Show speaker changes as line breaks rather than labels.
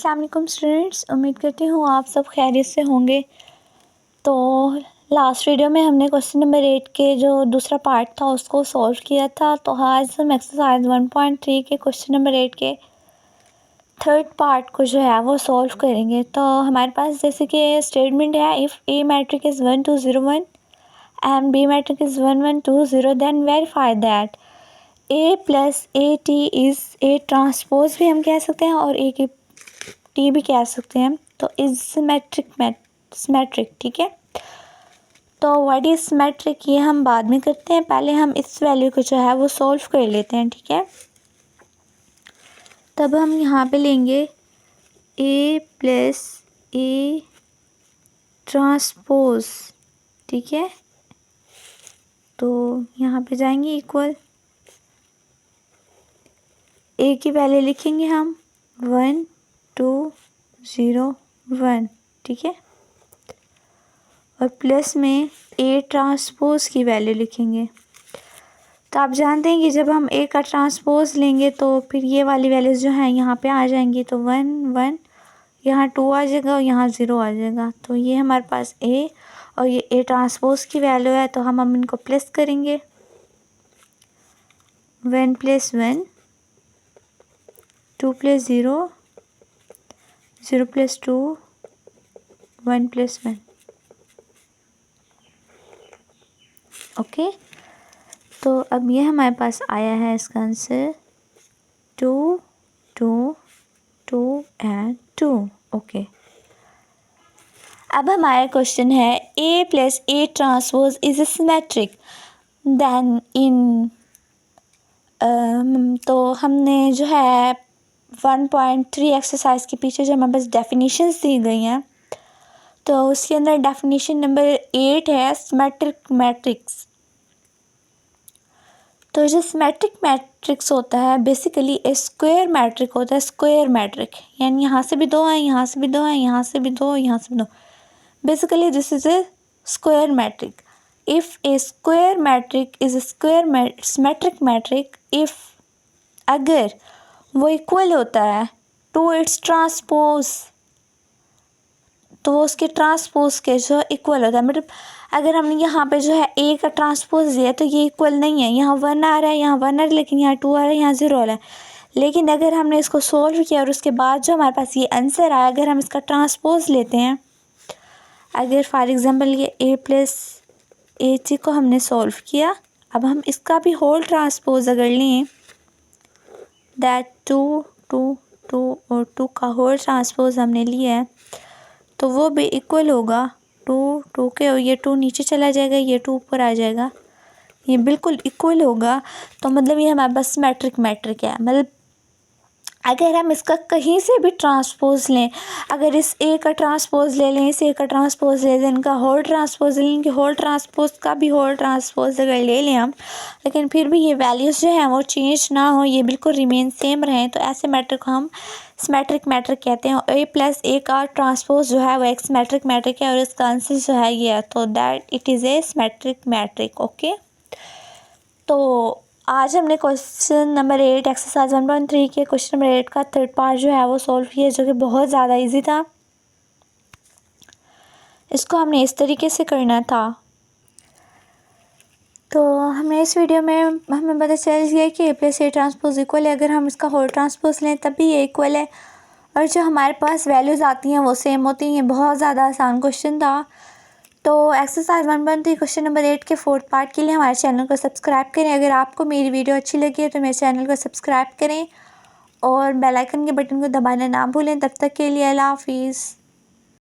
अस्सलाम वालेकुम स्टूडेंट्स, उम्मीद करती हूँ आप सब खैरियत से होंगे। तो लास्ट वीडियो में हमने क्वेश्चन नंबर 8 के जो दूसरा पार्ट था उसको सॉल्व किया था। तो आज हम एक्सरसाइज 1.3 के क्वेश्चन नंबर 8 के थर्ड पार्ट को जो है वो सॉल्व करेंगे। तो हमारे पास जैसे कि स्टेटमेंट है, if A matrix is 1 2 0 1 and B matrix is 1 1 2 0 then verify that A plus A T is A transpose भी हम कह सकते हैं और ए की टी भी कह सकते हैं। तो इज सिमेट्रिक, ठीक है। तो व्हाट इज सिमेट्रिक ये हम बाद में करते हैं, पहले हम इस वैल्यू को जो है वो सॉल्व कर लेते हैं, ठीक है। तब हम यहाँ पे लेंगे ए प्लस ए ट्रांसपोज, ठीक है। तो यहाँ पे जाएंगे इक्वल, ए की वैल्यू लिखेंगे हम 1 2 0 1, ठीक है। और प्लस में ए ट्रांसपोज की वैल्यू लिखेंगे। तो आप जानते हैं कि जब हम ए का ट्रांसपोज लेंगे तो फिर ये वाली वैल्यूज़ जो हैं यहाँ पे आ जाएंगी। तो 1 1 यहाँ 2 आ जाएगा और यहाँ 0 आ जाएगा। तो ये हमारे पास ए और ये ए ट्रांसपोज की वैल्यू है। तो हम इनको प्लस करेंगे, 1 + 1 2 + 0 0 + 2 1 + 1, ओके। तो अब ये हमारे पास आया है इसका आंसर 2 2 2 एंड 2, ओके। अब हमारा क्वेश्चन है A plus A transpose is symmetric then in, तो हमने जो है 1.3 एक्सरसाइज के पीछे जो हमारे पास डेफिनेशंस दी गई हैं, तो उसके अंदर डेफिनेशन नंबर 8 है सिमेट्रिक मैट्रिक्स। तो जो सिमेट्रिक मैट्रिक्स होता है बेसिकली स्क्वायर मैट्रिक होता है, स्क्वायर मैट्रिक यानी यहाँ से भी 2 हैं, यहाँ से भी 2 हैं, यहाँ से भी 2, यहाँ से भी 2। Basically this is a square matrix. If a square matrix is square symmetric matrix if, अगर वो इक्वल होता है टू इट्स ट्रांसपोज, तो वो उसके ट्रांसपोज के जो इक्वल होता है। मतलब अगर हमने यहाँ पे जो है ए का ट्रांसपोज दिया तो ये इक्वल नहीं है, यहाँ 1 आ रहा है, यहाँ 1 आ रहा है, लेकिन यहाँ 2 आ रहा है, यहाँ 0 आ रहा है। लेकिन अगर हमने इसको सोल्व किया और उसके बाद जो हमारे पास ये आंसर आया, अगर हम इसका ट्रांसपोज लेते हैं, अगर फॉर एग्ज़ाम्पल ये ए प्लस ए टी को हमने सॉल्व किया, अब हम इसका भी होल ट्रांसपोज अगर लें, दैट 2 2 2 और 2 का होल ट्रांसपोज हमने लिया है, तो वो भी इक्वल होगा 2 2 के, और ये 2 नीचे चला जाएगा, ये 2 ऊपर आ जाएगा, ये बिल्कुल इक्वल होगा। तो मतलब ये हमारे पास सिमेट्रिक मैट्रिक है। मतलब अगर हम इसका कहीं से भी ट्रांसपोज लें, अगर इस ए का ट्रांसपोज ले लें, इस ए का ट्रांसपोज ले लें, इनका होल ट्रांसपोज ले लें, कि होल ट्रांसपोज का भी होल ट्रांसपोज अगर ले लें हम, लेकिन फिर भी ये वैल्यूज़ जो हैं वो चेंज ना हो, ये बिल्कुल रिमेन सेम रहें, तो ऐसे मैट्रिक को हम सिमेट्रिक मैट्रिक कहते हैं। ए प्लस ए का ट्रांसपोज जो है वो एक सिमेट्रिक मैट्रिक है और इसका आंसर जो है ये है, तो that it is a symmetric matric, okay. तो आज हमने क्वेश्चन नंबर 8 एक्सरसाइज 1.3 के क्वेश्चन नंबर 8 का थर्ड पार्ट जो है वो सॉल्व किया, जो कि बहुत ज़्यादा इजी था। इसको हमने इस तरीके से करना था। तो हमें इस वीडियो में हमें पता चल गया कि ए प्लस ए ट्रांसपोज इक्वल है। अगर हम इसका होल ट्रांसपोज लें तब भी ये इक्वल है, और जो हमारे पास वैल्यूज़ आती हैं वो सेम होती हैं। ये बहुत ज़्यादा आसान क्वेश्चन था। तो एक्सरसाइज 1.3 क्वेश्चन नंबर 8 के फोर्थ पार्ट के लिए हमारे चैनल को सब्सक्राइब करें। अगर आपको मेरी वीडियो अच्छी लगी है तो मेरे चैनल को सब्सक्राइब करें और बेल आइकन के बटन को दबाना ना भूलें। तब तक के लिए अल्लाह हाफिज़।